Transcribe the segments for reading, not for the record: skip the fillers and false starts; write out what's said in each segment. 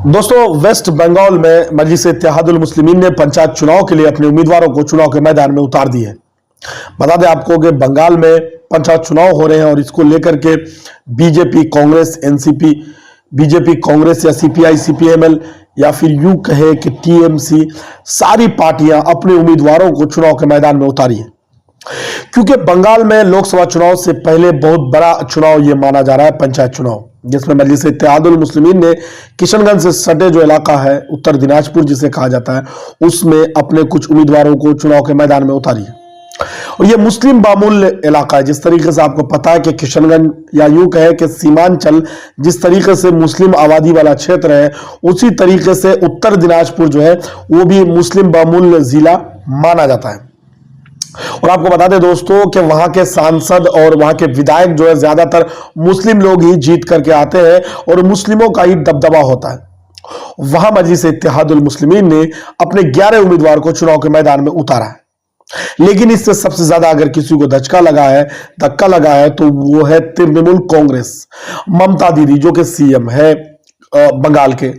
दोस्तों, वेस्ट बंगाल में मजलिस-ए-इत्तेहादुल मुस्लिमीन ने पंचायत चुनाव के लिए अपने उम्मीदवारों को चुनाव के मैदान में उतार दिए। बता दें आपको कि बंगाल में पंचायत चुनाव हो रहे हैं और इसको लेकर के BJP, Congress, NCP, BJP, Congress या सीपीआई, सीपीएमएल या फिर यूं कहे कि टीएमसी, सारी पार्टियां अपने उम्मीदवारों को चुनाव के मैदान में उतारी है। क्योंकि बंगाल में लोकसभा चुनाव से पहले बहुत बड़ा चुनाव यह माना जा रहा है पंचायत चुनाव, जिसमें मजलिस-ए-इत्तेहादुल मुस्लिमीन ने किशनगंज से सटे जो इलाका है उत्तर दिनाजपुर जिसे कहा जाता है, उसमें अपने कुछ उम्मीदवारों को चुनाव के मैदान में उतारी है। और यह मुस्लिम बामूल्य इलाका है। जिस तरीके से आपको पता है कि किशनगंज या यूं कहे कि सीमांचल जिस तरीके से मुस्लिम आबादी वाला क्षेत्र है, उसी तरीके से उत्तर दिनाजपुर जो है वो भी मुस्लिम बामूल्य जिला माना जाता है। और आपको बता दें दोस्तों कि वहां के सांसद और वहां के विधायक जो है ज्यादातर मुस्लिम लोग ही जीत करके आते हैं और मुस्लिमों का ही दबदबा होता है। वहां मजलिस-ए-इत्तेहादुल मुस्लिमीन ने अपने 11 उम्मीदवार को चुनाव के मैदान में उतारा है। लेकिन इससे सबसे ज्यादा अगर किसी को धक्का लगा है तो वो है तृणमूल कांग्रेस, ममता दीदी जो कि सीएम है बंगाल के।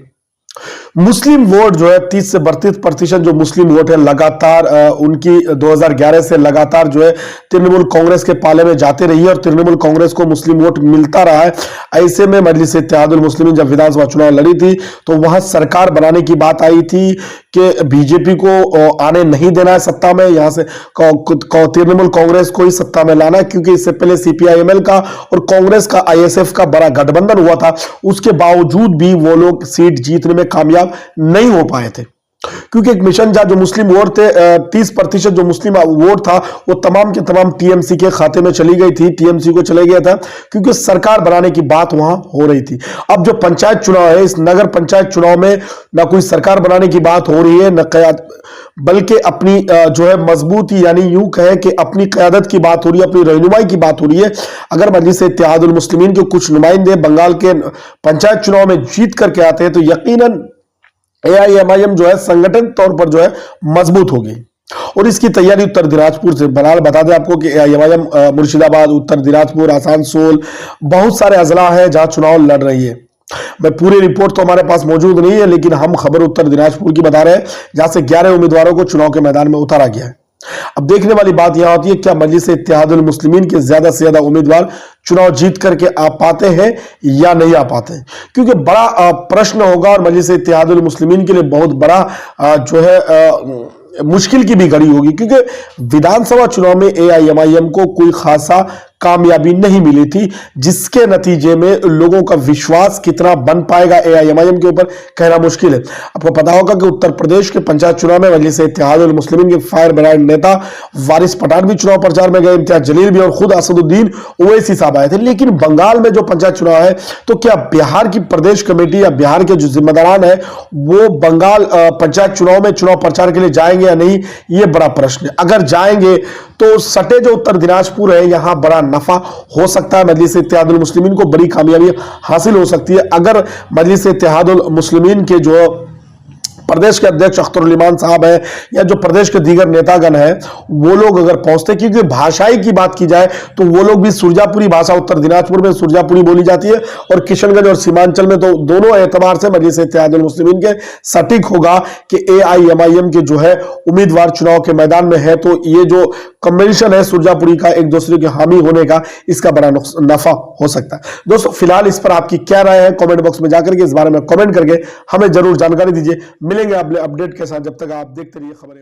मुस्लिम वोट जो है 30 से 32% जो मुस्लिम वोट है लगातार उनकी 2011 से लगातार जो है तृणमूल कांग्रेस के पाले में जाते रही है और तृणमूल कांग्रेस को मुस्लिम वोट मिलता रहा है। ऐसे में मजलिस-ए-इत्तेहादुल मुस्लिमीन जब विधानसभा चुनाव लड़ी थी तो वहां सरकार बनाने की बात आई थी कि बीजेपी को आने नहीं देना है सत्ता में, यहां से तृणमूल कांग्रेस को ही सत्ता में लाना है, क्योंकि इससे पहले सीपीआईएमएल का और कांग्रेस का आईएसएफ का बड़ा गठबंधन हुआ था। उसके बावजूद भी वो लोग सीट जीतने में कामयाब नहीं हो पाए थे, क्योंकि एक मिशन जो मुस्लिम वोट थे 30% जो मुस्लिम वोट था वो तमाम के तमाम टीएमसी के खाते में चली गई थी, टीएमसी को चले गया था, क्योंकि सरकार बनाने की बात वहां हो रही थी। अब जो पंचायत चुनाव है, इस नगर पंचायत चुनाव में ना कोई सरकार बनाने की बात हो रही है न बल्कि अपनी जो है मजबूती यानी यूं कहे कि अपनी क़यादत की बात हो रही है, अपनी रहनुमाई की बात हो रही है। अगर मजलिस-ए-इत्तेहादुल मुस्लिमीन के कुछ नुमाइंदे बंगाल के पंचायत चुनाव में जीत करके आते हैं तो यकीनन एआईएमआईएम जो है संगठन तौर पर जो है मजबूत होगी। और इसकी तैयारी उत्तर दिनाजपुर से बता दें आपको कि एआईएमआईएम मुर्शिदाबाद, उत्तर दिनाजपुर, आसानसोल बहुत सारे अजला है जहां चुनाव लड़ रही है। मैं पूरी रिपोर्ट तो हमारे पास मौजूद नहीं है, लेकिन हम खबर उत्तर दिनाजपुर की बता रहे हैं जहां से 11 उम्मीदवारों को चुनाव के मैदान में उतारा गया है। अब देखने वाली बात यह होती है क्या मजलिस-ए-इत्तेहादुल मुस्लिमीन के ज्यादा से ज्यादा उम्मीदवार चुनाव जीत करके आ पाते हैं या नहीं आ पाते हैं, क्योंकि बड़ा प्रश्न होगा और मजलिस-ए-इत्तेहादुल मुस्लिमीन के लिए बहुत बड़ा जो है मुश्किल की भी घड़ी होगी, क्योंकि विधानसभा चुनाव में एआईएमआईएम को कोई खासा कामयाबी नहीं मिली थी, जिसके नतीजे में लोगों का विश्वास कितना बन पाएगा एआईएमआईएम के ऊपर कहना मुश्किल है। आपको पता होगा कि उत्तर प्रदेश के पंचायत चुनाव में मजलिस-ए-इत्तेहादुल मुस्लिमीन के फायर ब्रांड नेता वारिस पठान भी चुनाव प्रचार में गए, इम्तियाज जलील भी और खुद असदुद्दीन ओवैसी साहब आए थे। लेकिन बंगाल में जो पंचायत चुनाव है तो क्या बिहार की प्रदेश कमेटी या बिहार के जो जिम्मेदारान है वो बंगाल पंचायत चुनाव में चुनाव प्रचार के लिए जाएंगे या नहीं, ये बड़ा प्रश्न है। अगर जाएंगे तो सटे जो उत्तर दिनाजपुर है यहां बड़ा नफा हो सकता है, मजलिस-ए-इत्तेहादुल मुस्लिमीन को बड़ी कामयाबी हासिल हो सकती है अगर मजलिस-ए-इत्तेहादुल मुस्लिमीन के जो प्रदेश के अध्यक्ष अख्तर इमान साहब है या जो प्रदेश के दीगर नेतागण है वो लोग अगर पहुंचते, क्योंकि भाषाई की बात की जाए तो वो लोग भी सुरजापुरी भाषा, उत्तर दिनाजपुर में सुरजापुरी बोली जाती है और किशनगंज और सीमांचल में तो दोनों एतबार से मजलिस-ए-इत्तेहादुल मुस्लिमीन के सटीक होगा कि एआईएमआईएम के जो है उम्मीदवार चुनाव के मैदान में है, तो ये जो कॉम्बिनेशन है सुरजापुरी का एक दूसरे के हामी होने का, इसका बड़ा नफा हो सकता है। दोस्तों फिलहाल इस पर आपकी क्या राय है, कमेंट बॉक्स में जाकर के इस बारे में कमेंट करके हमें जरूर जानकारी दीजिए। मिलेंगे अपडेट के साथ, जब तक आप देखते रहिए खबरें।